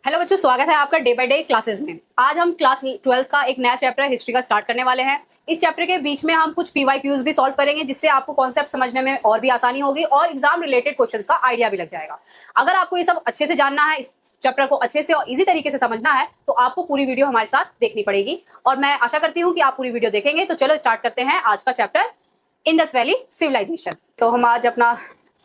Hello बच्चों, स्वागत है आपका डे बाय डे क्लासेस में। आज हम क्लास 12th का एक नया चैप्टर हिस्ट्री का स्टार्ट करने वाले हैं। इस चैप्टर के बीच में हम कुछ पीवाईक्यूज भी सॉल्व करेंगे, जिससे आपको कॉन्सेप्ट समझने में और भी आसानी होगी और एग्जाम रिलेटेड क्वेश्चंस का आइडिया भी लग जाएगा। अगर आपको ये सब अच्छे से जानना है, इस चैप्टर को अच्छे से और इजी तरीके से समझना है, तो आपको पूरी वीडियो हमारे साथ देखनी पड़ेगी और मैं आशा करती हूँ कि आप पूरी वीडियो देखेंगे। तो चलो स्टार्ट करते हैं आज का चैप्टर, इंडस वैली सिविलाइजेशन। तो हम आज अपना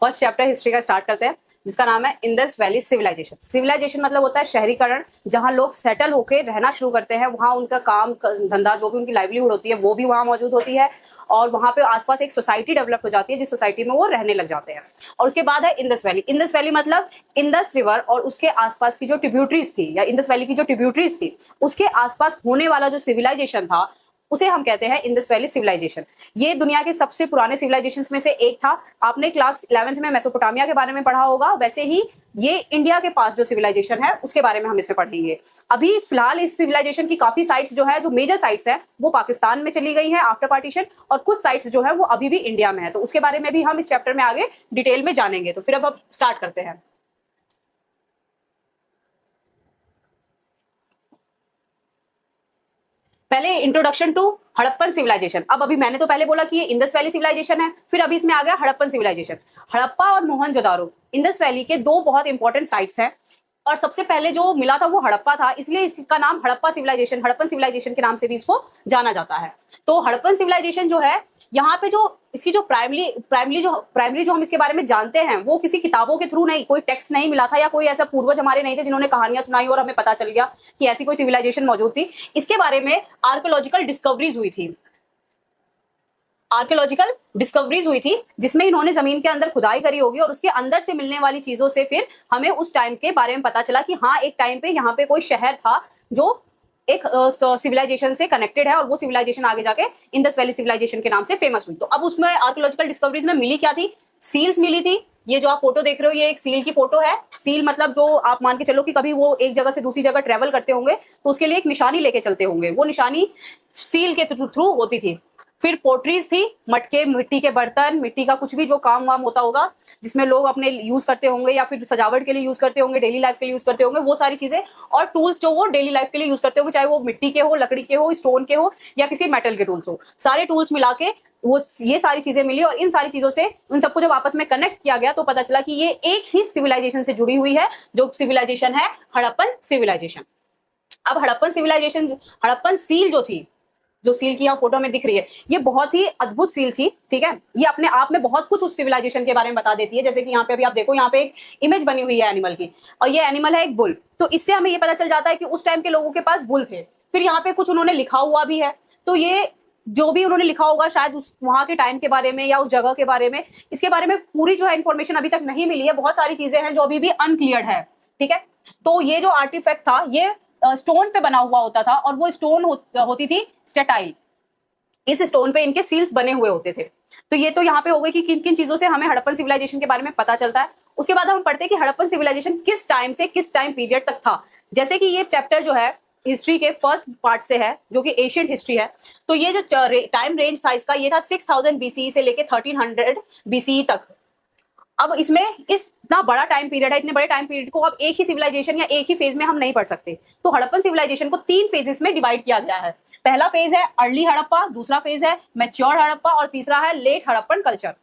फर्स्ट चैप्टर हिस्ट्री का स्टार्ट करते हैं, जिसका नाम है इंडस वैली सिविलाइजेशन। सिविलाइजेशन मतलब होता है शहरीकरण, जहां लोग सेटल होकर रहना शुरू करते हैं। वहां उनका काम धंधा, जो भी उनकी लाइवलीहुड होती है, वो भी वहां मौजूद होती है और वहां पे आसपास एक सोसाइटी डेवलप हो जाती है, जिस सोसाइटी में वो रहने लग जाते हैं। और उसके बाद है इंडस वैली। इंडस वैली मतलब इंडस रिवर और उसके आसपास की जो ट्रिब्यूटरीज थी, या इंडस वैली की जो ट्रिब्यूटरीज थी, उसके आसपास होने वाला जो सिविलाइजेशन था, उसे हम कहते हैं इंडस वैली सिविलाइजेशन। ये दुनिया के सबसे पुराने सिविलाइजेशंस में से एक था। आपने क्लास 11th में मेसोपोटामिया के बारे में पढ़ा होगा, वैसे ही ये इंडिया के पास जो सिविलाइजेशन है उसके बारे में हम इसमें पढ़ेंगे। अभी फिलहाल इस सिविलाइजेशन की काफी साइट्स जो है, जो मेजर साइट्स है, वो पाकिस्तान में चली गई है आफ्टर पार्टीशन, और कुछ साइट्स जो है वो अभी भी इंडिया में है। तो उसके बारे में भी हम इस चैप्टर में आगे डिटेल में जानेंगे। तो फिर अब स्टार्ट करते हैं। पहले इंट्रोडक्शन टू हड़प्पन सिविलाइजेशन। अब अभी मैंने तो पहले बोला कि ये इंडस वैली सिविलाइजेशन है, फिर अभी इसमें आ गया हड़प्पन सिविलाइजेशन। हड़प्पा और मोहनजोदारो इंडस वैली के दो बहुत इंपॉर्टेंट साइट्स हैं, और सबसे पहले जो मिला था वो हड़प्पा था, इसलिए इसका नाम हड़प्पा सिविलाइजेशन, हड़प्पन सिविलाइजेशन के नाम से भी इसको जाना जाता है। तो हड़प्पन सिविलाइजेशन जो है, यहाँ पे जो इसकी जो प्राइमरी जो हम इसके बारे में जानते हैं, वो किसी किताबों के थ्रू नहीं, कोई टेक्स्ट नहीं मिला था, या कोई ऐसा पूर्वज हमारे नहीं थे जिन्होंने कहानियां सुनाई और हमें पता चल गया कि ऐसी कोई सिविलाइजेशन मौजूद थी। इसके बारे में आर्कियोलॉजिकल डिस्कवरीज हुई थी। आर्कियोलॉजिकल डिस्कवरीज हुई थी, जिसमें इन्होंने जमीन के अंदर खुदाई करी होगी और उसके अंदर से मिलने वाली चीजों से फिर हमें उस टाइम के बारे में पता चला कि हाँ, एक टाइम पे यहाँ पे कोई शहर था जो एक सिविलाइजेशन से कनेक्टेड है, और वो सिविलाइजेशन आगे जाके इंडस वैली सिविलाइजेशन के नाम से फेमस हुई। तो अब उसमें आर्कियोलॉजिकल डिस्कवरीज में मिली क्या थी? सील्स मिली थी। ये जो आप फोटो देख रहे हो, ये एक सील की फोटो है। सील मतलब जो आप मान के चलो कि कभी वो एक जगह से दूसरी जगह ट्रेवल करते होंगे, तो उसके लिए एक निशानी लेके चलते होंगे, वो निशानी सील के थ्रू होती थी। फिर पोट्रीज थी, मटके, मिट्टी के बर्तन, मिट्टी का कुछ भी जो काम वाम होता होगा, जिसमें लोग अपने यूज करते होंगे या फिर सजावट के लिए यूज करते होंगे, डेली लाइफ के लिए यूज करते होंगे, वो सारी चीजें। और टूल्स जो वो डेली लाइफ के लिए यूज करते होंगे, चाहे वो मिट्टी के हो, लकड़ी के हो, स्टोन के हो, या किसी मेटल के टूल्स हो, सारे टूल्स मिला के वो ये सारी चीजें मिली। और इन सारी चीजों से उन सबको जब आपस में कनेक्ट किया गया, तो पता चला कि ये एक ही सिविलाइजेशन से जुड़ी हुई है, जो सिविलाइजेशन है हड़प्पन सिविलाइजेशन। अब हड़प्पन सिविलाइजेशन, हड़प्पन सील जो थी, जो सील की यहाँ फोटो में दिख रही है, ये बहुत ही अद्भुत सील थी। ठीक है, ये अपने आप में बहुत कुछ उस सिविलाइजेशन के बारे में बता देती है। जैसे कि यहाँ पे अभी आप देखो, यहाँ पे एक इमेज बनी हुई है एनिमल की, और ये एनिमल है एक बुल। तो इससे हमें ये पता चल जाता है कि उस टाइम के लोगों के पास बुल थे। फिर यहाँ पे कुछ उन्होंने लिखा हुआ भी है, तो ये जो भी उन्होंने लिखा होगा शायद उस वहां के टाइम के बारे में या उस जगह के बारे में, इसके बारे में पूरी जो है इन्फॉर्मेशन अभी तक नहीं मिली है। बहुत सारी चीजें हैं जो अभी भी अनक्लियर्ड है। ठीक है, तो ये जो आर्टिफैक्ट था, ये स्टोन पे बना हुआ होता था, और वो स्टोन होती थी स्टेटाइल। इस स्टोन पे इनके सील्स बने हुए होते थे। तो ये तो यहाँ पे हो गई कि किन किन चीजों से हमें हड़प्पन सिविलाइजेशन के बारे में पता चलता है। उसके बाद हम पढ़ते हैं कि हड़प्पन सिविलाइजेशन किस टाइम से किस टाइम पीरियड तक था। जैसे कि ये चैप्टर जो है हिस्ट्री के फर्स्ट पार्ट से है, जो कि एशियंट हिस्ट्री है। तो ये जो टाइम रेंज था इसका, ये था 6000 बीसीई से लेके 1300 बीसीई तक। अब इसमें इतना बड़ा टाइम पीरियड है, इतने बड़े टाइम पीरियड को अब एक ही सिविलाइजेशन या एक ही फेज में हम नहीं पढ़ सकते। तो हड़प्पन सिविलाइजेशन को 3 फेजेस में डिवाइड किया गया है। पहला फेज है अर्ली हड़प्पा, दूसरा फेज है मैच्योर हड़प्पा, और तीसरा है लेट हड़प्पन कल्चर।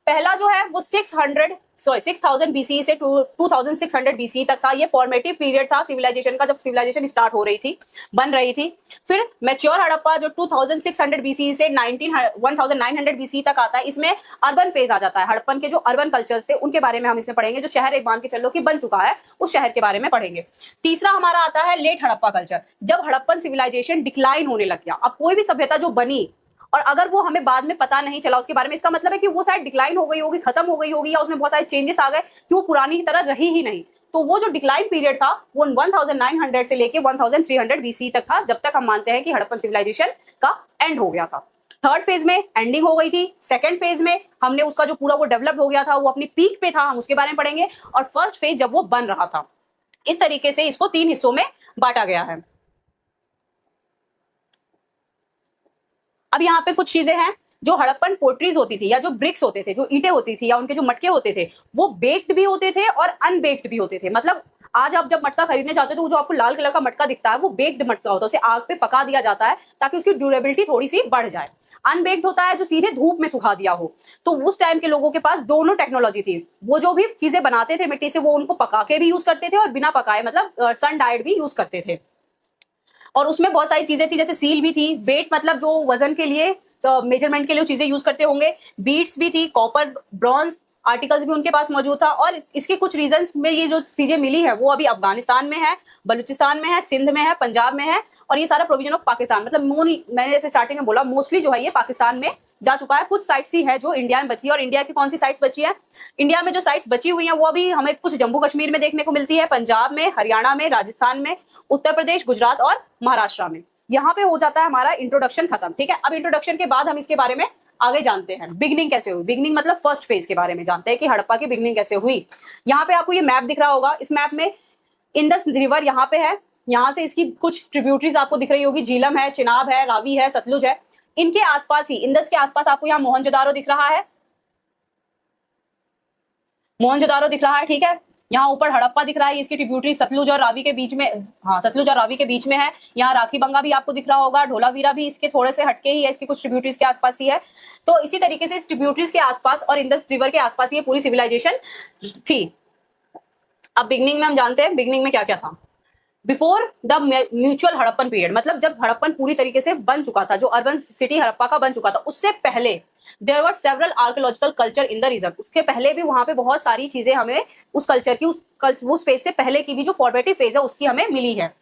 पहला जो है वो 6000 बीसी से 2600 बीसी तक था। ये फॉर्मेटिव पीरियड था सिविलाइजेशन का, जब सिविलाइजेशन स्टार्ट हो रही थी, बन रही थी। फिर मैच्योर हड़प्पा जो 2600 बीसी से 1900 बीसी तक आता है, इसमें अर्बन फेज आ जाता है। हड़प्पन के जो अर्बन कल्चर्स थे उनके बारे में हम इसमें पढ़ेंगे। जो शहर एक मान के चलो कि बन चुका है, उस शहर के बारे में पढ़ेंगे। तीसरा हमारा आता है लेट हड़प्पा कल्चर, जब हड़प्पन सिविलाइजेशन डिक्लाइन होने लग गया। अब कोई भी सभ्यता जो बनी और अगर वो हमें बाद में पता नहीं चला उसके बारे में, इसका मतलब है कि वो शायद डिक्लाइन हो गई होगी, खत्म हो गई होगी, या उसमें बहुत सारे चेंजेस आ गए कि वो पुरानी की तरह रही ही नहीं। तो वो जो डिक्लाइन पीरियड था वो 1900 से लेके 1300 बीसी तक था, जब तक हम मानते हैं कि हड़प्पन सिविलाइजेशन का एंड हो गया था। थर्ड फेज में एंडिंग हो गई थी। सेकंड फेज में हमने उसका जो पूरा वो डेवलप हो गया था, वो अपनी पीक पे था, हम उसके बारे में पढ़ेंगे। और फर्स्ट फेज जब वो बन रहा था। इस तरीके से इसको 3 हिस्सों में बांटा गया है। अब यहाँ पे कुछ चीजें हैं, जो हड़प्पन पोट्रीज होती थी, या जो ब्रिक्स होते थे, जो ईंटें होती थी, या उनके जो मटके होते थे, वो बेक्ड भी होते थे और अनबेक्ड भी होते थे। मतलब आज आप जब मटका खरीदने जाते हो तो जो आपको लाल कलर का मटका दिखता है वो बेक्ड मटका होता है, उसे आग पे पका दिया जाता है ताकि उसकी ड्यूरेबिलिटी थोड़ी सी बढ़ जाए। अनबेक्ड होता है जो सीधे धूप में सुखा दिया हो। तो उस टाइम के लोगों के पास दोनों टेक्नोलॉजी थी, वो जो भी चीजें बनाते थे मिट्टी से वो उनको पका के भी यूज करते थे और बिना पकाए मतलब सन डाइड भी यूज करते थे। और उसमें बहुत सारी चीजें थी, जैसे सील भी थी, वेट मतलब जो वजन के लिए मेजरमेंट के लिए चीजें यूज करते होंगे, बीट्स भी थी, कॉपर ब्रॉन्ज आर्टिकल्स भी उनके पास मौजूद था। और इसके कुछ रीजंस में ये जो चीजें मिली है वो अभी अफगानिस्तान में है, बलूचिस्तान में है, सिंध में है, पंजाब में है, और ये सारा प्रोविजन ऑफ पाकिस्तान, मतलब मैंने जैसे स्टार्टिंग में बोला मोस्टली जो है ये पाकिस्तान में जा चुका है। कुछ साइट्स ही है जो इंडिया में बची है। और इंडिया की कौन सी साइट्स बची है? इंडिया में जो साइट्स बची हुई हैं वो अभी हमें कुछ जम्मू कश्मीर में देखने को मिलती है, पंजाब में, हरियाणा में, राजस्थान में, उत्तर प्रदेश, गुजरात और महाराष्ट्र में। यहाँ पे हो जाता है हमारा इंट्रोडक्शन खत्म। ठीक है, अब इंट्रोडक्शन के बाद हम इसके बारे में आगे जानते हैं बिगनिंग कैसे हुई। बिगनिंग मतलब फर्स्ट फेज के बारे में जानते हैं कि हड़प्पा की बिगनिंग कैसे हुई। यहाँ पे आपको ये मैप दिख रहा होगा, इस मैप में इंडस रिवर यहाँ पे है, यहाँ से इसकी कुछ ट्रिब्यूटरीज आपको दिख रही होगी, झीलम है, चिनाब है, रावी है, सतलुज है। इनके आसपास ही इंडस के आसपास आपको यहाँ मोहनजोदारो दिख रहा है, मोहनजोदारो दिख रहा है। ठीक है, यहाँ ऊपर हड़प्पा दिख रहा है, इसकी ट्रिब्यूटरी सतलुज और रावी के बीच में, हाँ सतलुज और रावी के बीच में है। यहाँ राखीबंगा भी आपको दिख रहा होगा, ढोलावीरा भी इसके थोड़े से हटके ही है, इसकी कुछ ट्रिब्यूटरीज के आसपास ही है। तो इसी तरीके से इस ट्रिब्यूटरीज के आसपास और इंडस रिवर के आसपास ये पूरी सिविलाइजेशन थी। अब बिगनिंग में हम जानते हैं बिगनिंग में क्या क्या था। Before the mutual Harappan period, मतलब जब हड़प्पन पूरी तरीके से बन चुका था, जो अर्बन सिटी हड़प्पा का बन चुका था, उससे पहले there were several archaeological culture in the region. उसके पहले भी वहां पे बहुत सारी चीजें हमें उस कल्चर की उस फेज से पहले की भी जो फॉर्मेटिव फेज है उसकी हमें मिली है।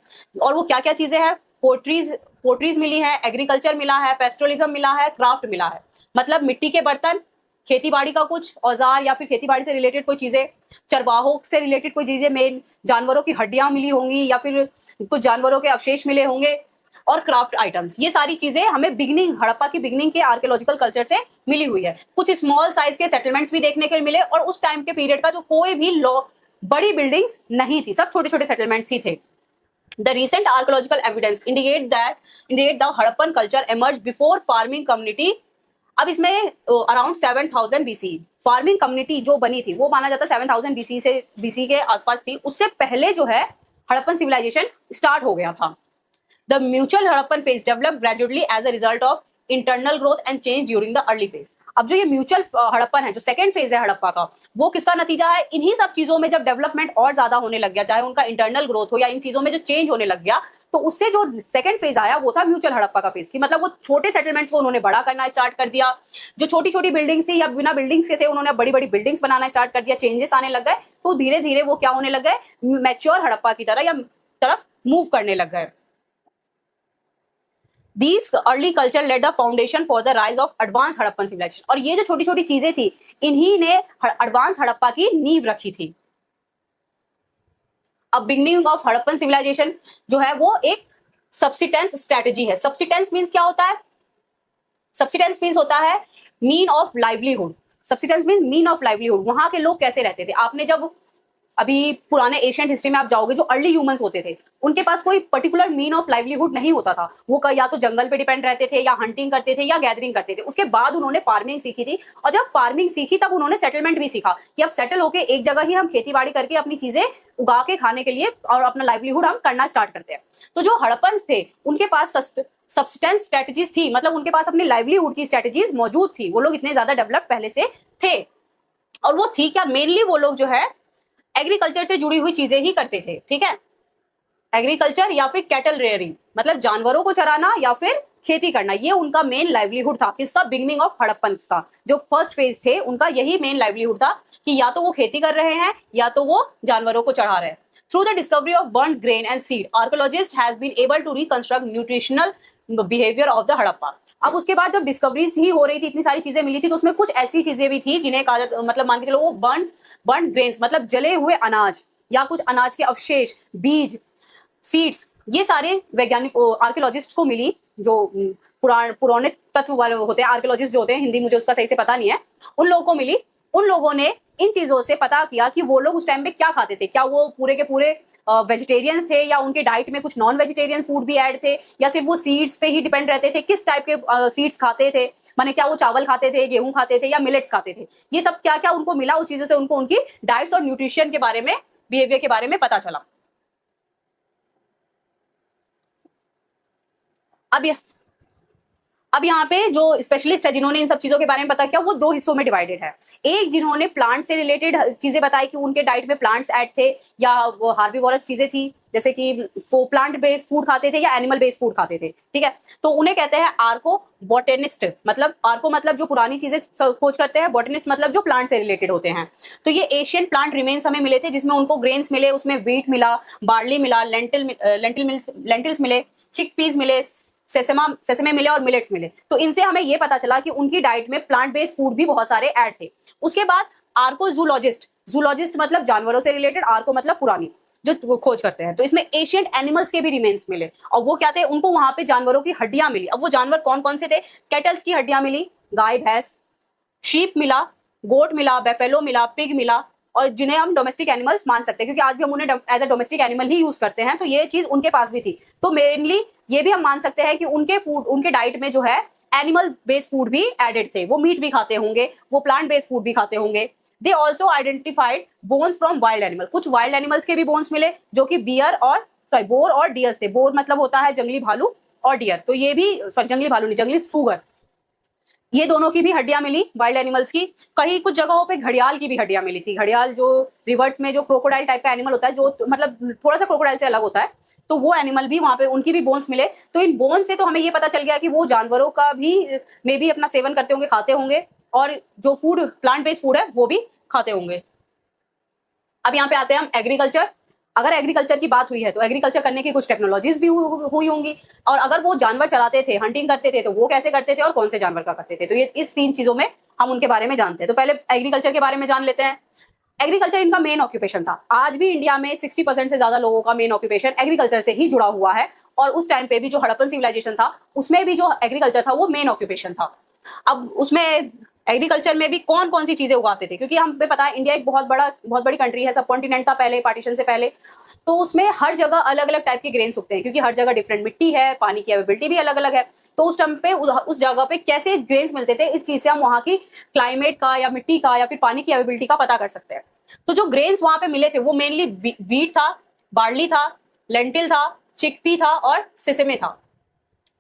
और वो क्या क्या चीजें हैं? पोट्रीज मिली है, एग्रीकल्चर मिला है, पेस्ट्रोलिज्म मिला है, क्राफ्ट मिला है, मतलब मिट्टी के बर्तन, खेती बाड़ी का कुछ औजार या फिर खेती बाड़ी से रिलेटेड कोई चीजें, चरवाहों से रिलेटेड कोई चीजें, मेन जानवरों की हड्डियां मिली होंगी या फिर कुछ जानवरों के अवशेष मिले होंगे, और क्राफ्ट आइटम्स। ये सारी चीजें हमें बिगनिंग, हड़प्पा की बिगनिंग के आर्कियोलॉजिकल कल्चर से मिली हुई है। कुछ स्मॉल साइज के सेटलमेंट्स भी देखने को मिले, और उस टाइम के पीरियड का जो कोई भी बड़ी बिल्डिंग्स नहीं थी, सब छोटे छोटे सेटलमेंट्स ही थे। The recent archaeological evidence indicate the Harappan culture emerged before farming community। अब इसमें अराउंड 7000 BC फार्मिंग कम्युनिटी जो बनी थी वो माना जाता है 7000 BC के आसपास थी। उससे पहले जो है हड़प्पन सिविलाइजेशन स्टार्ट हो गया था। The mutual Harappan phase develop gradually as a result of internal growth and change during the early phase. अब जो ये म्यूचुअल हड़प्पन है, जो सेकंड फेज है हड़प्पा का, वो किसका नतीजा है? इन्हीं सब चीजों में जब डेवलपमेंट और ज्यादा होने लग गया, चाहे उनका इंटरनल ग्रोथ हो या इन चीजों में जो चेंज होने लग गया, तो उससे जो सेकंड फेज आया वो था म्यूचुअल हड़प्पा का फेज की। मतलब वो छोटे सेटलमेंट्स को उन्होंने बड़ा करना स्टार्ट कर दिया, जो छोटी छोटी बिल्डिंग्स थी या बिना बिल्डिंग्स के थे उन्होंने बड़ी बड़ी बिल्डिंग्स बनाना स्टार्ट कर दिया, चेंजेस आने लग गए। तो धीरे धीरे वो क्या होने लग गए? मैच्योर हड़प्पा की तरह या तरफ मूव करने लग गए। These early culture laid the foundation for the rise of advanced Harappan civilization। और ये जो छोटी छोटी चीजें थी इन्हीं ने एडवांस हड़प्पा की नींव रखी थी। अब बिगनिंग ऑफ हड़प्पन सिविलाइजेशन जो है वो एक सब्सिस्टेंस स्ट्रेटेजी है। सब्सिस्टेंस मीन्स क्या होता है? सब्सिस्टेंस मीन्स होता है mean of livelihood. Subsistence means mean of livelihood. वहां के लोग कैसे रहते थे? आपने जब अभी पुराने एशियंट हिस्ट्री में आप जाओगे, जो अर्ली ह्यूमंस होते थे उनके पास कोई पर्टिकुलर मीन ऑफ लाइवलीहुड नहीं होता था। वो या तो जंगल पे डिपेंड रहते थे, या हंटिंग करते थे, या गैदरिंग करते थे। उसके बाद उन्होंने फार्मिंग सीखी थी, और जब फार्मिंग सीखी तब उन्होंने सेटलमेंट भी सीखा कि अब सेटल होके एक जगह ही हम खेती बाड़ी करके अपनी चीजें उगा के खाने के लिए और अपना लाइवलीहुड हम करना स्टार्ट करते हैं। तो जो हड़प्पन्स थे उनके पास सब्सिस्टेंस स्ट्रेटेजीज थी, मतलब उनके पास अपनी लाइवलीहुड की स्ट्रेटेजीज मौजूद थी। वो लोग इतने ज्यादा डेवलप पहले से थे। और वो थी क्या? मेनली वो लोग जो है एग्रीकल्चर से जुड़ी हुई चीजें ही करते थे। ठीक है, एग्रीकल्चर या फिर कैटल रेयरिंग, मतलब जानवरों को चराना या फिर खेती करना, ये उनका मेन लाइवलीहुड था। किसका? बिगनिंग ऑफ हड़प्पन का जो फर्स्ट फेज थे उनका यही मेन लाइवलीहुड था कि या तो वो खेती कर रहे हैं या तो वो जानवरों को चढ़ा रहे हैं। Through the discovery of burnt grain and seed, archaeologist have been able to reconstruct nutritional behaviour of the Harappa. अब उसके बाद जब डिस्कवरीज ही हो रही थी, इतनी सारी चीजें मिली थी, तो उसमें कुछ ऐसी चीजें भी थी जिन्हें कहा, मतलब मान के चलो वो बर्न्ड ग्रेन्स, मतलब जले हुए अनाज या कुछ अनाज के अवशेष, बीज, सीड्स, ये सारे वैज्ञानिक आर्कियोलॉजिस्ट को मिली। जो पुराने तत्व वाले होते हैं आर्कियोलॉजिस्ट जो होते हैं, हिंदी मुझे उसका सही से पता नहीं है, उन लोगों को मिली। उन लोगों ने इन चीजों से पता किया कि वो लोग उस टाइम पे क्या खाते थे। क्या वो पूरे के पूरे वेजिटेरियन थे, या उनके डाइट में कुछ नॉन वेजिटेरियन फूड भी ऐड थे, या सिर्फ वो सीड्स पे ही डिपेंड रहते थे? किस टाइप के सीड्स खाते थे? माने क्या वो चावल खाते थे, गेहूं खाते थे, या मिलेट्स खाते थे? ये सब क्या क्या उनको मिला, उस चीजों से उनको उनकी डाइट्स और न्यूट्रिशन के बारे में बिहेवियर के बारे में पता चला। अब यहाँ पे जो स्पेशलिस्ट है जिन्होंने इन सब चीजों के बारे में पता किया वो दो हिस्सों में डिवाइडेड है। एक जिन्होंने प्लांट से रिलेटेड चीजें बताई कि उनके डाइट में प्लांट्स ऐड थे या वो हार्बीवोरस चीजें थी, जैसे कि वो प्लांट बेस्ड फूड खाते थे या एनिमल बेस्ड फूड खाते थे, ठीक है। तो उन्हें कहते हैं आर्को बॉटेनिस्ट, मतलब आर्को मतलब जो पुरानी चीजें खोज करते हैं, बॉटेनिस्ट मतलब जो प्लांट से रिलेटेड होते हैं। तो ये एशियन प्लांट रिमेन्स हमें मिले थे जिसमें उनको ग्रेन्स मिले, उसमें व्हीट मिला, बार्ली मिला, लेंटिल्स मिले, चिकपीस मिले, सेसमे मिले और मिलेट्स मिले। तो इनसे हमें ये पता चला कि उनकी डाइट में प्लांट बेस्ड फूड भी बहुत सारे ऐड थे। उसके बाद आर्को जूलॉजिस्ट मतलब जानवरों से रिलेटेड, आर्को मतलब पुरानी जो खोज करते हैं। तो इसमें एशियंट एनिमल्स के भी रिमेन्स मिले और वो क्या थे, उनको वहां पे जानवरों की हड्डियां मिली। अब वो जानवर कौन कौन से थे, कैटल्स की हड्डियां मिली, गाय भैंस, शीप मिला, गोट मिला, बेफेलो मिला, पिग मिला, और जिन्हें हम डोमेस्टिक एनिमल्स मान सकते हैं क्योंकि आज भी हम उन्हें एज अ डोमेस्टिक एनिमल ही यूज करते हैं। तो ये चीज उनके पास भी थी। तो मेनली ये भी हम मान सकते हैं कि उनके डाइट में जो है एनिमल बेस्ड फूड भी एडेड थे। वो मीट भी खाते होंगे, वो प्लांट बेस्ड फूड भी खाते होंगे। They also identified bones from wild animal, कुछ वाइल्ड एनिमल्स के भी बोन्स मिले जो कि बोर और डियर्स थे। बोर मतलब होता है जंगली भालू और डियर, तो ये भी जंगली भालू नहीं, जंगली सूगर, ये दोनों की भी हड्डियां मिली वाइल्ड एनिमल्स की। कहीं कुछ जगहों पे घड़ियाल की भी हड्डियां मिली थी। घड़ियाल जो रिवर्स में जो क्रोकोडाइल टाइप का एनिमल होता है, जो मतलब थोड़ा सा क्रोकोडाइल से अलग होता है, तो वो एनिमल भी वहां पे, उनकी भी बोन्स मिले। तो इन बोन से तो हमें ये पता चल गया कि वो जानवरों का भी में भी अपना सेवन करते होंगे, खाते होंगे, और जो फूड प्लांट बेस्ड फूड है वो भी खाते होंगे। अब यहाँ पे आते हैं हम एग्रीकल्चर। अगर एग्रीकल्चर की बात हुई है तो एग्रीकल्चर करने की कुछ टेक्नोलॉजीज भी हुई होंगी, और अगर वो जानवर चलाते थे, हंटिंग करते थे, तो वो कैसे करते थे और कौन से जानवर का करते थे। तो ये इस 3 चीजों में हम उनके बारे में जानते हैं। तो पहले एग्रीकल्चर के बारे में जान लेते हैं। एग्रीकल्चर इनका मेन ऑक्यूपेशन था। आज भी इंडिया में 60% से ज्यादा लोगों का मेन ऑक्यूपेशन एग्रीकल्चर से ही जुड़ा हुआ है, और उस टाइम पे भी जो हड़प्पन सिविलाइजेशन था उसमें भी जो एग्रीकल्चर था वो मेन ऑक्यूपेशन था। अब उसमें एग्रीकल्चर में भी कौन कौन सी चीजें उगाते थे, क्योंकि हमें पता है इंडिया एक बहुत बड़ी कंट्री है, सब कॉन्टिनेंट था पहले पार्टीशन से पहले। तो उसमें हर जगह अलग अलग टाइप के ग्रेन्स उगते हैं क्योंकि हर जगह डिफरेंट मिट्टी है, पानी की अवेलेबिलिटी भी अलग अलग है। तो उस टाइम पे उस जगह पे कैसे ग्रेन्स मिलते थे, इस चीज से हम वहां की क्लाइमेट का या मिट्टी का या फिर पानी की अवेलेबिलिटी का पता कर सकते हैं। तो जो ग्रेन्स वहां पे मिले थे वो मेनली व्हीट था, बार्ली था, लेंटिल था, चिकपी था और सेसेमे था।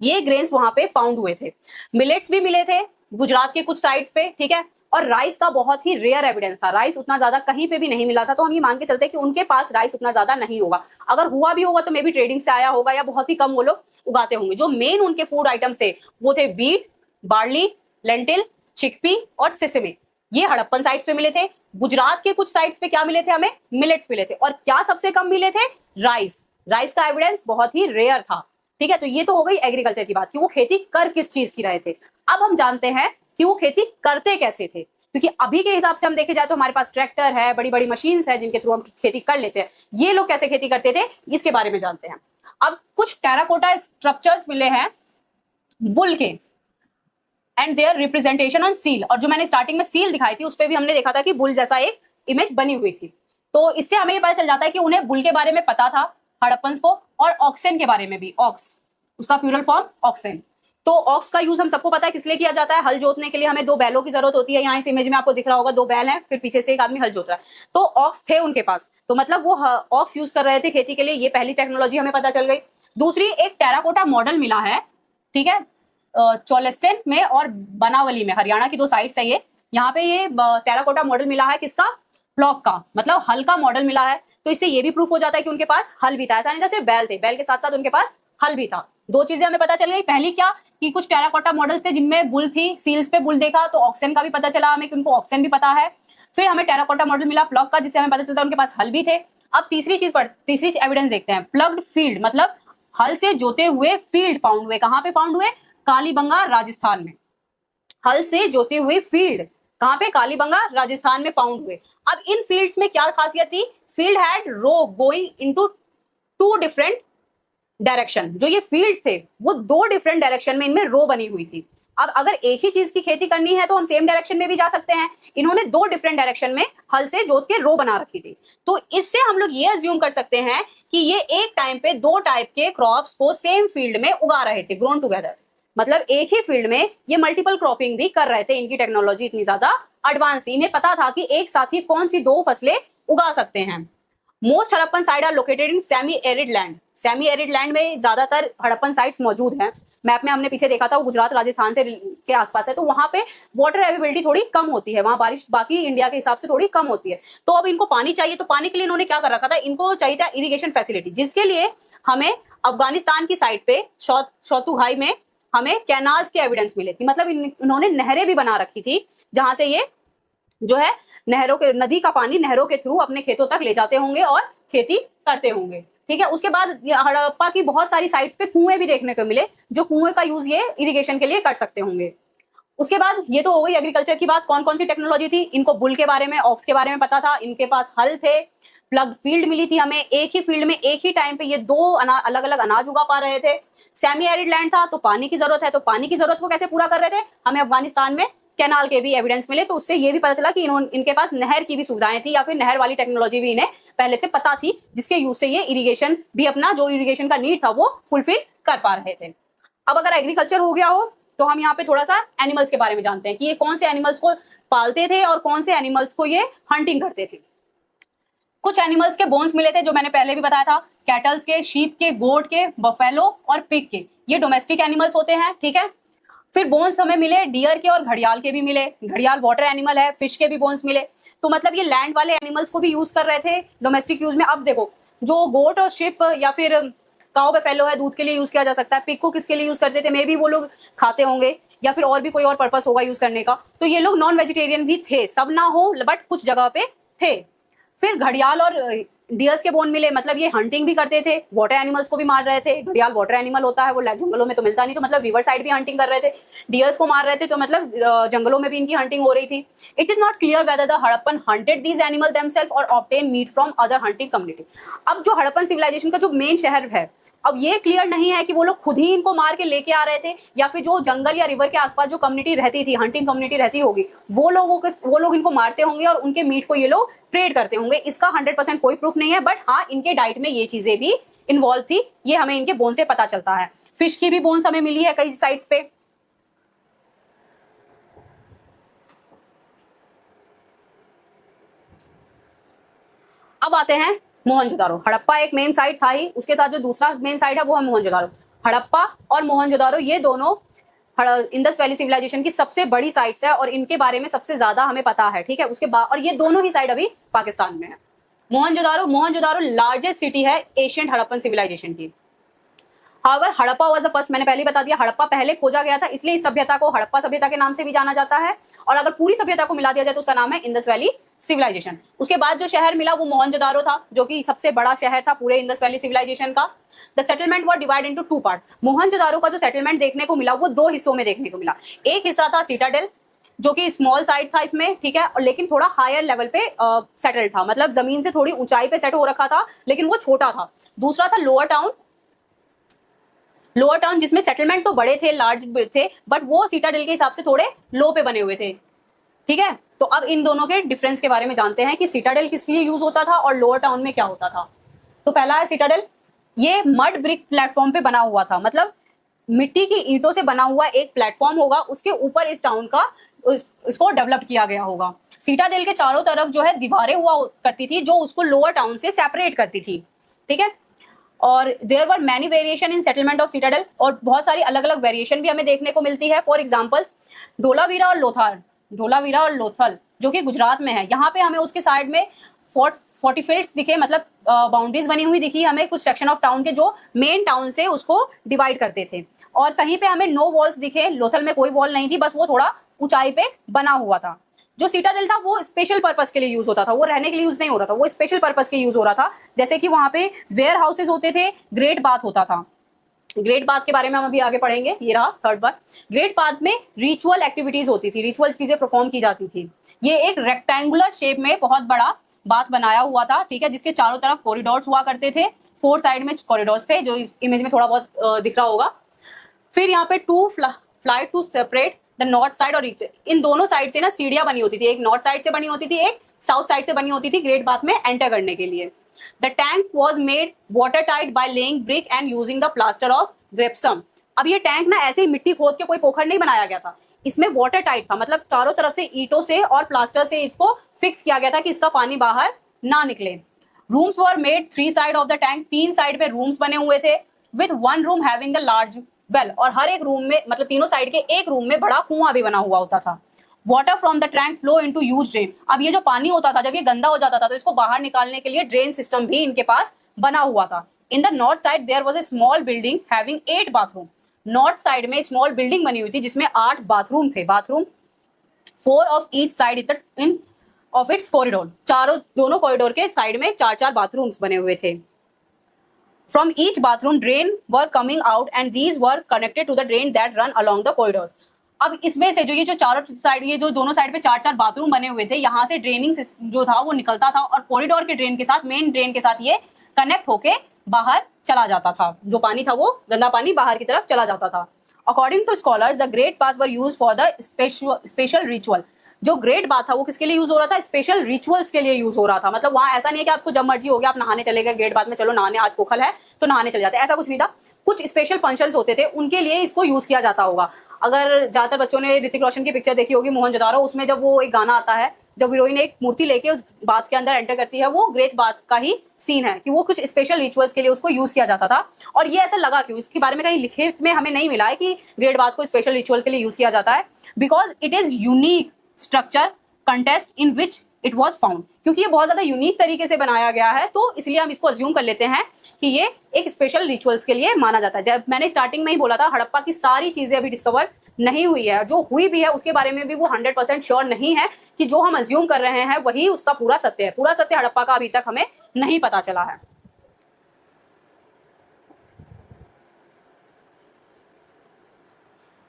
ये ग्रेन्स वहां पे फाउंड हुए थे। मिलेट्स भी मिले थे गुजरात के कुछ साइड्स पे, ठीक है। और राइस का बहुत ही रेयर एविडेंस था। राइस उतना ज्यादा कहीं पे भी नहीं मिला था, तो हम ये मान के चलते हैं कि उनके पास राइस उतना ज्यादा नहीं होगा। अगर हुआ भी होगा तो मे बी ट्रेडिंग से आया होगा या बहुत ही कम वो लोग उगाते होंगे। जो मेन उनके फूड आइटम्स थे वो थे व्हीट, बार्ली, लेंटिल, चिकपी और सेसेमे। ये हड़प्पन साइड्स पे मिले थे। गुजरात के कुछ साइड्स पे क्या मिले थे हमें, मिलेट्स मिले थे। और क्या सबसे कम मिले थे, राइस। राइस का एविडेंस बहुत ही रेयर था, ठीक है। तो ये तो हो गई एग्रीकल्चर की बात कि वो खेती कर किस चीज की रहे थे। अब हम जानते हैं कि वो खेती करते कैसे थे, क्योंकि अभी के हिसाब से हम देखे जाए तो हमारे पास ट्रैक्टर है, बड़ी बड़ी मशीन्स है जिनके थ्रू हम खेती कर लेते हैं। ये लोग कैसे खेती करते थे इसके बारे में जानते हैं। अब कुछ टेराकोटा स्ट्रक्चर्स मिले हैं बुल के and their representation on seal. और जो मैंने स्टार्टिंग में सील दिखाई थी उस पर भी हमने देखा था कि बुल जैसा एक इमेज बनी हुई थी। तो इससे हमें ये पता चल जाता है कि उन्हें बुल के बारे में पता था हड़प्पन्स को, और ऑक्सेन के बारे में भी। ऑक्स उसका प्लूरल फॉर्म ऑक्सेन। तो ऑक्स का यूज हम सबको पता है किस लिए किया जाता है, हल जोतने के लिए हमें 2 बैलों की जरूरत होती है। यहाँ इस इमेज में आपको दिख रहा होगा 2 बैल हैं, फिर पीछे से एक आदमी हल जोत रहा है। तो ऑक्स थे उनके पास, तो मतलब वो ऑक्स यूज कर रहे थे खेती के लिए। ये पहली टेक्नोलॉजी हमें पता चल गई। दूसरी, एक टेराकोटा मॉडल मिला है, ठीक है, चोलेस्टेन में और बनावली में, हरियाणा की 2 साइट्स है ये। यहाँ पे ये टेराकोटा मॉडल मिला है किसका, प्लॉग का, मतलब हल का मॉडल मिला है। तो इससे ये भी प्रूफ हो जाता है कि उनके पास हल भी था। ऐसा नहीं था सिर्फ बैल थे, बैल के साथ साथ उनके पास हल भी था। 2 चीजें हमें पता चल गई। पहली क्या कि कुछ टेराकोटा मॉडल्स थे जिनमें बुल थी, सील्स पे बुल देखा, तो ऑक्सेन का भी पता चला हमें कि उनको ऑक्सेन भी पता है। फिर हमें टेराकोटा मॉडल मिला प्लॉग का, जिससे हमें पता चलता है उनके पास हल भी थे। अब तीसरी एविडेंस देखते हैं, प्लग्ड फील्ड, मतलब हल से जोते हुए फील्ड फाउंड हुए। कहाँ पे फाउंड हुए, कालीबंगा राजस्थान में। हल से जोते हुए फील्ड कहाँ पे, कालीबंगा राजस्थान में फाउंड हुए। अब इन फील्ड्स में क्या खासियत थी, field had row going into 2 different direction. जो ये फील्ड्स थे वो 2 डिफरेंट डायरेक्शन में इनमें रो बनी हुई थी। अब अगर एक ही चीज की खेती करनी है तो हम सेम डायरेक्शन में भी जा सकते हैं। इन्होंने 2 डिफरेंट डायरेक्शन में हल से जोत के रो बना रखी थी। तो इससे हम लोग ये अज्यूम कर सकते हैं कि ये एक टाइम पे 2 टाइप के क्रॉप्स को सेम फील्ड में उगा रहे थे, ग्रोन टुगेदर। मतलब एक ही फील्ड में ये मल्टीपल क्रॉपिंग भी कर रहे थे। इनकी टेक्नोलॉजी इतनी ज्यादा एडवांस थी, इन्हें पता था कि एक साथ ही कौन सी 2 फसलें उगा सकते हैं। Most Harappan site are located in semi arid land. Semi arid land में ज्यादातर हड़प्पन साइट्स मौजूद हैं। मैप में हमने पीछे देखा था, वो गुजरात राजस्थान से के आसपास है, तो वहां पे वाटर अवेलेबिलिटी थोड़ी कम होती है, वहां बारिश बाकी इंडिया के हिसाब से थोड़ी कम होती है। तो अब इनको पानी चाहिए, तो पानी के लिए इन्होंने क्या कर रखा था, इनको चाहिए था इरिगेशन फैसिलिटी, जिसके लिए हमें अफगानिस्तान की साइड पे शौतुघाई में हमें कैनाल्स के एविडेंस मिले थी। मतलब इन्होंने नहरें भी बना रखी थी, जहां से ये जो है नहरों के, नदी का पानी नहरों के थ्रू अपने खेतों तक ले जाते होंगे और खेती करते होंगे। ठीक है, उसके बाद हड़प्पा की बहुत सारी साइट्स पे कुएं भी देखने को मिले, जो कुएं का यूज ये इरिगेशन के लिए कर सकते होंगे। उसके बाद ये तो हो गई एग्रीकल्चर की बात। कौन कौन सी टेक्नोलॉजी थी, इनको बुल के बारे में, ऑक्स के बारे में पता था, इनके पास हल थे, प्लग फील्ड मिली थी हमें, एक ही फील्ड में एक ही टाइम पे ये दो अलग अलग अनाज उगा पा रहे थे। सेमी एरिड लैंड था, तो पानी की जरूरत है, तो पानी की जरूरत को कैसे पूरा कर रहे थे, हमें अफगानिस्तान में कैनाल के भी एविडेंस मिले, तो उससे ये भी पता चला कि इनके पास नहर की भी सुविधाएं थी, या फिर नहर वाली टेक्नोलॉजी भी इन्हें पहले से पता थी, जिसके यूज से ये इरिगेशन भी अपना जो इरिगेशन का नीड था वो फुलफिल कर पा रहे थे। अब अगर एग्रीकल्चर हो गया हो, तो हम यहाँ पे थोड़ा सा एनिमल्स के बारे में जानते हैं कि ये कौन से एनिमल्स को पालते थे और कौन से एनिमल्स को ये हंटिंग करते थे। कुछ एनिमल्स के बोन्स मिले थे, जो मैंने पहले भी बताया था, कैटल्स के, शीप के, गोट के, बफेलो और पिग के, ये डोमेस्टिक एनिमल्स होते हैं। ठीक है, फिर बोन्स हमें मिले डियर के और घड़ियाल के भी मिले। घड़ियाल वाटर एनिमल है, फिश के भी बोन्स मिले। तो मतलब ये लैंड वाले एनिमल्स को भी यूज कर रहे थे डोमेस्टिक यूज में। अब देखो, जो गोट और शिप या फिर काऊ बफेलो है, दूध के लिए यूज किया जा सकता है। पिग को किसके लिए यूज करते थे, मे बी वो लोग खाते होंगे, या फिर और भी कोई और पर्पस होगा यूज करने का। तो ये लोग नॉन वेजिटेरियन भी थे, सब ना हो बट कुछ जगह पे थे। फिर घड़ियाल और डियर्स के बोन मिले, मतलब ये हंटिंग भी करते थे, वाटर एनिमल्स को भी मार रहे थे। घड़ियाल वाटर एनिमल होता है, वो जंगलों में तो मिलता नहीं, तो मतलब रिवर साइड भी हंटिंग कर रहे थे। डियर्स को मार रहे थे, तो मतलब जंगलों में भी इनकी हंटिंग हो रही थी। It is not clear whether the Harappan hunted these animal themselves और obtain meat from other hunting community. अब जो हड़प्पन सिविलाइजेशन का जो मेन शहर है, अब ये क्लियर नहीं है कि वो लोग खुद ही इनको मार के लेके आ रहे थे, या फिर जो जंगल या रिवर के आसपास जो कम्युनिटी रहती थी, हंटिंग कम्युनिटी रहती होगी, वो लोग इनको मारते होंगे और उनके मीट को ये लोग ट्रेड करते होंगे। इसका 100% कोई प्रूफ नहीं है, बट हाँ, इनके डाइट में ये चीजें भी इन्वॉल्व थी, ये हमें इनके बोन से पता चलता है। फिश की भी बोन्स हमें मिली है कई साइट्स पे। अब आते हैं मोहनजोदारो। हड़प्पा एक मेन साइट था ही, उसके साथ जो दूसरा मेन साइट है वो है मोहनजोदारो। हड़प्पा और मोहनजोदारो ये दोनों इंडस वैली सिविलाइजेशन की सबसे बड़ी साइट्स है, और इनके बारे में सबसे ज्यादा हमें पता है। ठीक है, उसके बाद, और ये दोनों ही साइट अभी पाकिस्तान में है। मोहनजोदारो लार्जेस्ट सिटी है एशियंट हड़प्पन सिविलाइजेशन की। However Harappa was the first, मैंने पहले बता दिया, हड़प्पा पहले खोजा गया था, इसलिए इस सभ्यता को हड़प्पा सभ्यता के नाम से भी जाना जाता है। और अगर पूरी सभ्यता को मिला दिया जाए तो उसका नाम है इंडस वैली सिविलाइजेशन। उसके बाद जो शहर मिला वो मोहनजोदारो था, जो कि सबसे बड़ा शहर था पूरे इंडस वैली सिविलाइजेशन का। The settlement was divide into 2 part. Mohenjodaro का जो सेटलमेंट देखने को मिला वो 2 हिस्सों में देखने को मिला। एक हिस्सा था सिटाडेल, जो कि स्मॉल साइड था इसमें, ठीक है, और लेकिन थोड़ा हायर लेवल पे सेटल था, मतलब जमीन से थोड़ी ऊंचाई पे सेट हो रखा था, लेकिन वो छोटा था। दूसरा था लोअर टाउन, जिसमें सेटलमेंट तो बड़े थे, लार्ज थे, बट वो सिटाडेल के हिसाब से थोड़े लो पे बने हुए थे। ठीक है, तो अब इन दोनों के डिफरेंस के बारे में जानते हैं कि सिटाडेल किस लिए यूज होता था और लोअर टाउन में क्या होता था। तो पहला है सिटाडेल, ये मड ब्रिक प्लेटफॉर्म पे बना हुआ था, मतलब मिट्टी की ईंटों से बना हुआ एक प्लेटफॉर्म होगा, उसके ऊपर इस टाउन का इसको डेवलप किया गया होगा। सिटाडेल के चारों तरफ जो है दीवारें हुआ करती थी, जो उसको लोअर टाउन से सेपरेट करती थी। ठीक है, और there were many variation in settlement of citadel, और बहुत सारी अलग अलग वेरिएशन भी हमें देखने को मिलती है। फॉर एग्जाम्पल्स धोलावीरा और लोथल, जो कि गुजरात में है, यहाँ पे हमें उसके साइड में फोर्टिफिकेट्स दिखे, मतलब बाउंड्रीज बनी हुई दिखी हमें कुछ सेक्शन ऑफ टाउन के, जो मेन टाउन से उसको डिवाइड करते थे। और कहीं पे हमें नो वॉल्स दिखे, लोथल में कोई वॉल नहीं थी, बस वो थोड़ा ऊंचाई पे बना हुआ था। जो सिटाडेल था वो स्पेशल पर्पस के लिए यूज होता था, वो रहने के लिए यूज नहीं हो रहा था, वो स्पेशल पर्पस के यूज हो रहा था। जैसे कि वहां पे वेयर हाउसेज होते थे, ग्रेट बाथ होता था। ग्रेट बाथ के बारे में हम अभी आगे पढ़ेंगे, ये रहा थर्ड बार। ग्रेट बाथ में रिचुअल एक्टिविटीज होती थी, रिचुअल चीजें परफॉर्म की जाती थी। ये एक रेक्टेंगुलर शेप में बहुत बड़ा बाथ बनाया हुआ था, ठीक है, जिसके चारों तरफ कॉरिडोर्स हुआ करते थे। 4 साइड में कॉरिडोर्स थे, जो इस इमेज में थोड़ा बहुत दिख रहा होगा। फिर यहाँ पे 2 flight to separate the north side और ईस्ट, इन दोनों साइड से ना सीढ़ियां बनी होती थी, एक नॉर्थ साइड से बनी होती थी, एक साउथ साइड से बनी होती थी, ग्रेट बाथ में एंटर करने के लिए। The tank was made water tight by laying brick and using the plaster of gypsum. अब ये टैंक ना ऐसे ही मिट्टी खोद के कोई पोखर नहीं बनाया गया था, इसमें वाटर टाइट था, मतलब चारों तरफ से ईंटों से और प्लास्टर से इसको फिक्स किया गया था कि इसका पानी बाहर ना निकले। Rooms were made 3 side of the tank, 3 side पे रूम्स बने हुए थे, with 1 room having a large well, और हर एक रूम में मतलब तीनों साइड के एक रूम में बड़ा कुआं भी बना हुआ होता था। Water from the tank flow into huge drain, अब ये जो पानी होता था जब ये गंदा हो जाता था तो इसको बाहर निकालने के लिए ड्रेन सिस्टम भी इनके पास बना हुआ था। In the north side there was a small building having 8 bathroom, north side में स्मॉल बिल्डिंग बनी हुई थी जिसमें 8 बाथरूम थे, bathroom 4 of each side in of its corridor, चारों दोनों कॉरिडोर के साइड में 4-4 बाथरूम्स बने हुए थे। From each bathroom, drain were coming out and these were connected to the drain that run along the corridors. अब इसमें से जो ये जो चारों साइड, ये जो दोनों साइड पे 4-4 बाथरूम बने हुए थे, यहाँ से ड्रेनिंग जो था वो निकलता था और कॉरिडोर के ड्रेन के साथ, मेन ड्रेन के साथ ये कनेक्ट होके बाहर चला जाता था। जो पानी था वो गंदा पानी बाहर की तरफ चला जाता था। According to scholars the great bath were use for the special ritual, जो ग्रेट बाथ था वो किसके लिए यूज हो रहा था? स्पेशल रिचुअल्स के लिए यूज हो रहा था। मतलब वहां ऐसा नहीं है कि आपको जब मर्जी हो गया आप नहाने चले गए ग्रेट बाथ में, चलो नहाने आज पोखल है तो नहाने चले जाते, ऐसा कुछ नहीं था। कुछ स्पेशल फंक्शंस होते थे उनके लिए इसको यूज किया जाता होगा। अगर ज्यादातर बच्चों ने ऋतिक रोशन की पिक्चर देखी होगी मोहनजोदारो, उसमें जब वो एक गाना आता है जब हीरोइन एक मूर्ति लेके उस बाथ के अंदर एंटर करती है, वो ग्रेट बाथ का ही सीन है कि वो कुछ स्पेशल रिचुअल्स के लिए उसको यूज किया जाता था। और ये ऐसा लगा क्यों, इसके बारे में कहीं लिखित में हमें नहीं मिला है कि ग्रेट बाथ को स्पेशल रिचुअल के लिए यूज किया जाता है, because it is unique structure contest in which it was found, क्योंकि ये बहुत ज्यादा यूनिक तरीके से बनाया गया है, तो इसलिए हम इसको अज्यूम कर लेते हैं कि ये एक स्पेशल रिचुअल्स के लिए माना जाता है। जब मैंने स्टार्टिंग में ही बोला था हड़प्पा की सारी चीजें अभी डिस्कवर नहीं हुई है, जो हुई भी है उसके बारे में भी वो 100% श्योर नहीं है कि जो हम अज्यूम कर रहे हैं वही उसका पूरा सत्य है। पूरा सत्य हड़प्पा का अभी तक हमें नहीं पता चला है।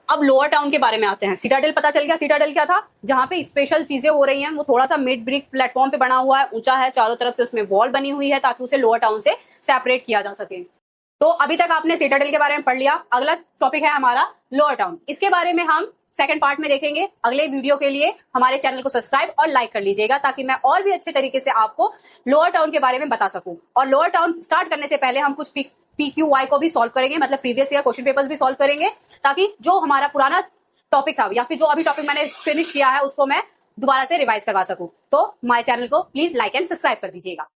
अब लोअर टाउन के बारे में आते हैं। सिटाडेल पता चल गया, सिटाडेल क्या था? जहां पे स्पेशल चीजें हो रही हैं, वो थोड़ा सा मिड ब्रिक प्लेटफॉर्म पे बना हुआ है, ऊंचा है, चारों तरफ से उसमें वॉल बनी हुई है ताकि उसे लोअर टाउन से सेपरेट किया जा सके। तो अभी तक आपने सिटाडेल के बारे में पढ़ लिया। अगला टॉपिक है हमारा लोअर टाउन। इसके बारे में हम सेकंड पार्ट में देखेंगे। अगले वीडियो के लिए हमारे चैनल को सब्सक्राइब और लाइक कर लीजिएगा ताकि मैं और भी अच्छे तरीके से आपको लोअर टाउन के बारे में बता सकूं। और लोअर टाउन स्टार्ट करने से पहले हम कुछ PQY को भी सॉल्व करेंगे, मतलब प्रीवियस ईयर क्वेश्चन पेपर्स भी सॉल्व करेंगे, ताकि जो हमारा पुराना टॉपिक था या फिर जो अभी टॉपिक मैंने फिनिश किया है उसको मैं दोबारा से रिवाइज करवा सकूं। तो माय चैनल को प्लीज लाइक एंड सब्सक्राइब कर दीजिएगा।